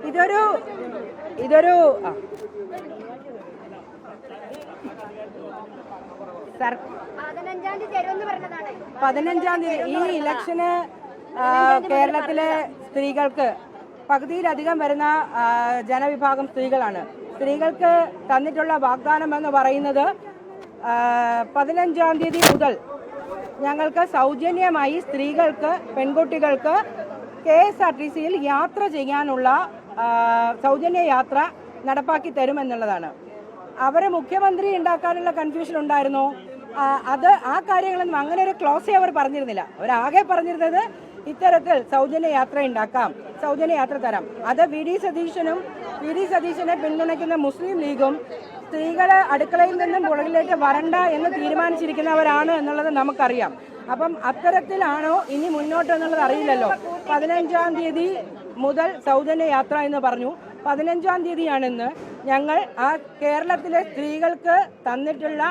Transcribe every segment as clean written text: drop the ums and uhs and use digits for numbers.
ഇതൊരു 15-ാം തീയതി ഈ ഇലക്ഷന് കേരളത്തിലെ സ്ത്രീകൾക്ക് പകുതിയിലധികം വരുന്ന ജനവിഭാഗം സ്ത്രീകളാണ്. സ്ത്രീകൾക്ക് തന്നിട്ടുള്ള വാഗ്ദാനം എന്ന് പറയുന്നത് 15-ാം തീയതി മുതൽ ഞങ്ങൾക്ക് സൗജന്യമായി സ്ത്രീകൾക്ക്, പെൺകുട്ടികൾക്ക് KSRTCയിൽ യാത്ര ചെയ്യാനുള്ള സൗജന്യ യാത്ര നടപ്പാക്കി തരുമെന്നുള്ളതാണ്. അവരെ മുഖ്യമന്ത്രി ഉണ്ടാക്കാനുള്ള കൺഫ്യൂഷൻ ഉണ്ടായിരുന്നു. ആ കാര്യങ്ങളൊന്നും അങ്ങനെ ഒരു ക്ലോസേ അവർ പറഞ്ഞിരുന്നില്ല. അവരാകെ പറഞ്ഞിരുന്നത് ഇത്തരത്തിൽ സൗജന്യ യാത്ര ഉണ്ടാക്കാം, സൗജന്യ യാത്ര തരാം. അത് വി ഡി സതീശനെ പിന്തുണയ്ക്കുന്ന മുസ്ലിം ലീഗും സ്ത്രീകളെ അടുക്കളയിൽ നിന്നും പുറകിലേക്ക് വരണ്ട എന്ന് തീരുമാനിച്ചിരിക്കുന്നവരാണ് എന്നുള്ളത് നമുക്കറിയാം. അപ്പം അത്തരത്തിലാണോ ഇനി മുന്നോട്ട് എന്നുള്ളത് അറിയില്ലല്ലോ. 15-ാം തീയതി മുതൽ സൗജന്യ യാത്ര എന്ന് പറഞ്ഞു. 15-ാം തീയതിയാണെന്ന് ഞങ്ങൾ ആ കേരളത്തിലെ സ്ത്രീകൾക്ക് തന്നിട്ടുള്ള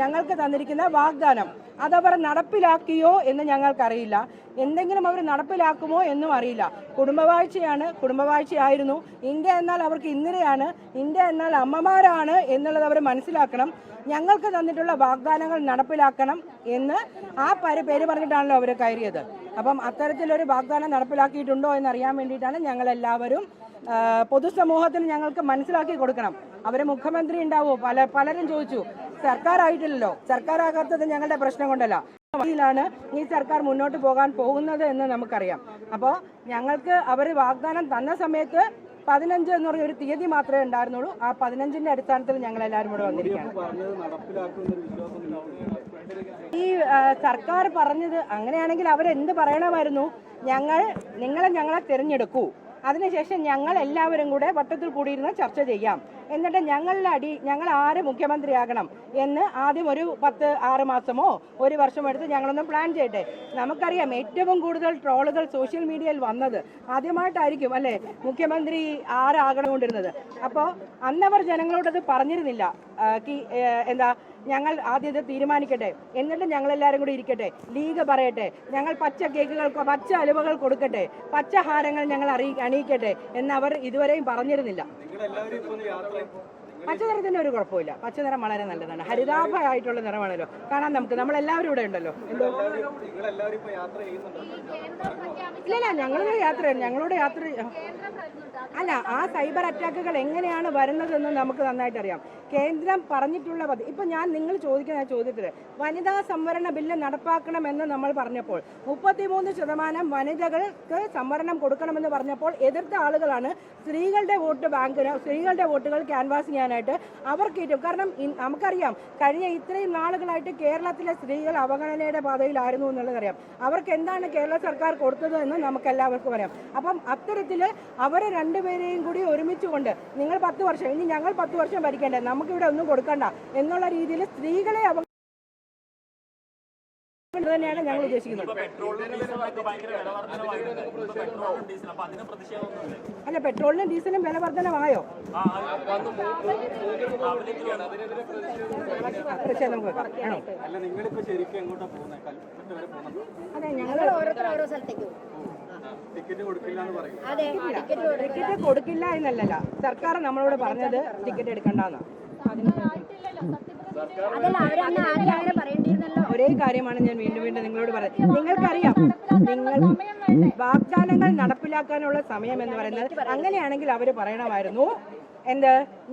ഞങ്ങൾക്ക് തന്നിരിക്കുന്ന വാഗ്ദാനം അതവർ നടപ്പിലാക്കിയോ എന്ന് ഞങ്ങൾക്കറിയില്ല. എന്തെങ്കിലും അവർ നടപ്പിലാക്കുമോ എന്നും അറിയില്ല. കുടുംബവാഴ്ചയായിരുന്നു. ഇന്ത്യ എന്നാൽ അവർക്ക് ഇന്ദിരയാണ്, ഇന്ത്യ എന്നാൽ അമ്മമാരാണ് എന്നുള്ളത് അവർ മനസ്സിലാക്കണം. ഞങ്ങൾക്ക് തന്നിട്ടുള്ള വാഗ്ദാനങ്ങൾ നടപ്പിലാക്കണം എന്ന് ആ പേര് പറഞ്ഞിട്ടാണല്ലോ അവർ കയറിയത്. അപ്പം അത്തരത്തിലൊരു വാഗ്ദാനം നടപ്പിലാക്കിയിട്ടുണ്ടോ എന്നറിയാൻ വേണ്ടിയിട്ടാണ് ഞങ്ങളെല്ലാവരും പൊതുസമൂഹത്തിന് ഞങ്ങൾക്ക് മനസ്സിലാക്കി കൊടുക്കണം. അവരെ മുഖ്യമന്ത്രി ഉണ്ടാവോ? പലരും ചോദിച്ചു. സർക്കാരായിട്ടില്ലല്ലോ. സർക്കാരാകാത്തത് ഞങ്ങളുടെ പ്രശ്നം കൊണ്ടല്ല. ാണ് ഈ സർക്കാർ മുന്നോട്ട് പോകാൻ പോകുന്നത് എന്ന് നമുക്കറിയാം. അപ്പോൾ ഞങ്ങൾക്ക് അവർ വാഗ്ദാനം തന്ന സമയത്ത് 15 എന്ന് പറഞ്ഞ ഒരു തീയതി മാത്രമേ ഉണ്ടായിരുന്നുള്ളൂ. ആ 15-ന്റെ അടിസ്ഥാനത്തിൽ ഞങ്ങൾ എല്ലാവരും കൂടെ വന്നിരിക്കുകയാണ്. ഈ സർക്കാർ പറഞ്ഞത് അങ്ങനെയാണെങ്കിൽ അവരെന്ത് പറയണമായിരുന്നു? ഞങ്ങളെ തിരഞ്ഞെടുക്കൂ, അതിനുശേഷം ഞങ്ങൾ എല്ലാവരും കൂടെ വട്ടത്തിൽ കൂടിയിരുന്ന് ചർച്ച ചെയ്യാം, എന്നിട്ട് ഞങ്ങൾ ആര് മുഖ്യമന്ത്രിയാകണം എന്ന് ആദ്യം ഒരു 6 മാസമോ 1 വർഷമോ എടുത്ത് ഞങ്ങളൊന്ന് പ്ലാൻ ചെയ്യട്ടെ. നമുക്കറിയാം ഏറ്റവും കൂടുതൽ ട്രോളുകൾ സോഷ്യൽ മീഡിയയിൽ വന്നത് ആദ്യമായിട്ടായിരിക്കും അല്ലേ, മുഖ്യമന്ത്രി ആരാകണമുണ്ടിരുന്നത്. അപ്പോൾ അന്നവർ ജനങ്ങളോടത് പറഞ്ഞിരുന്നില്ല. ഞങ്ങൾ ആദ്യം ഇത് തീരുമാനിക്കട്ടെ, എന്നിട്ട് ഞങ്ങളെല്ലാവരും കൂടി ഇരിക്കട്ടെ, ലീഗ് പറയട്ടെ, ഞങ്ങൾ പച്ച കേക്കുകൾക്ക് പച്ച അലുവകൾ കൊടുക്കട്ടെ, പച്ച ഹാരങ്ങൾ ഞങ്ങൾ അണിയിക്കട്ടെ എന്നവർ ഇതുവരെയും പറഞ്ഞിരുന്നില്ല. പച്ച നിറത്തിന് ഒരു കുഴപ്പമില്ല. പച്ച നിറം വളരെ നല്ലതാണ്. ഹരിതാഭമായിട്ടുള്ള നിറമാണല്ലോ. കാണാൻ നമ്മളെല്ലാവരും ഇവിടെ ഉണ്ടല്ലോ. ഇല്ല, ഞങ്ങളോട് യാത്ര അല്ല. ആ സൈബർ അറ്റാക്കുകൾ എങ്ങനെയാണ് വരുന്നതെന്ന് നമുക്ക് നന്നായിട്ട് അറിയാം. കേന്ദ്രം പറഞ്ഞിട്ടുള്ള ഇപ്പൊ നിങ്ങൾ ചോദിക്കുന്ന ചോദ്യത്തിന് വനിതാ സംവരണ ബില്ല് നടപ്പാക്കണമെന്ന് നമ്മൾ പറഞ്ഞപ്പോൾ 33% വനിതകൾക്ക് സംവരണം കൊടുക്കണമെന്ന് പറഞ്ഞപ്പോൾ എതിർത്ത ആളുകളാണ് സ്ത്രീകളുടെ വോട്ടുകൾ ക്യാൻവാസ് ചെയ്യാനായിട്ട് അവർക്ക് ഇട്ടും. കാരണം നമുക്കറിയാം കഴിഞ്ഞ ഇത്രയും നാളുകളായിട്ട് കേരളത്തിലെ സ്ത്രീകൾ അവഗണനയുടെ പാതയിലായിരുന്നു എന്നുള്ളതറിയാം. അവർക്ക് എന്താണ് കേരള സർക്കാർ കൊടുത്തത് എന്ന് നമുക്ക് എല്ലാവർക്കും അറിയാം. അപ്പം അത്തരത്തിൽ അവരെ രണ്ടുപേരെയും കൂടി ഒരുമിച്ചുകൊണ്ട് നിങ്ങൾ 10 വർഷം, ഇനി ഞങ്ങൾ 10 വർഷം ഭരിക്കേണ്ടത്, നമുക്കിവിടെ ഒന്നും കൊടുക്കണ്ട എന്നുള്ള രീതിയിൽ സ്ത്രീകളെ തന്നെയാണ് ഞങ്ങൾ ഉദ്ദേശിക്കുന്നത്. അല്ല, പെട്രോളിനും ഡീസലിനും വില വർധനമായോ? അതെ, ഞങ്ങൾ ഓരോ സ്ഥലത്തേക്ക് ടിക്കറ്റ് കൊടുക്കില്ല എന്നല്ലല്ല സർക്കാർ നമ്മളോട് പറഞ്ഞത്. ടിക്കറ്റ് എടുക്കണ്ടെന്ന് ഒരേ കാര്യമാണ് ഞാൻ വീണ്ടും നിങ്ങളോട് പറയുന്നത്. നിങ്ങൾക്കറിയാം, വാഗ്ദാനങ്ങൾ നടപ്പിലാക്കാനുള്ള സമയം എന്ന് പറയുന്നത് അങ്ങനെയാണെങ്കിൽ അവർ പറയണമായിരുന്നു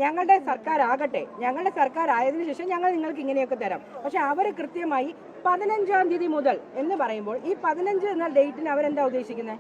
ഞങ്ങളുടെ സർക്കാർ ആകട്ടെ, ഞങ്ങളുടെ സർക്കാർ ആയതിനു ശേഷം ഞങ്ങൾ നിങ്ങൾക്ക് ഇങ്ങനെയൊക്കെ തരാം. പക്ഷെ അവർ കൃത്യമായി 15-ാം തീയതി മുതൽ എന്ന് പറയുമ്പോൾ ഈ 15 എന്ന ഡേറ്റിന് അവരെന്താ ഉദ്ദേശിക്കുന്നത്?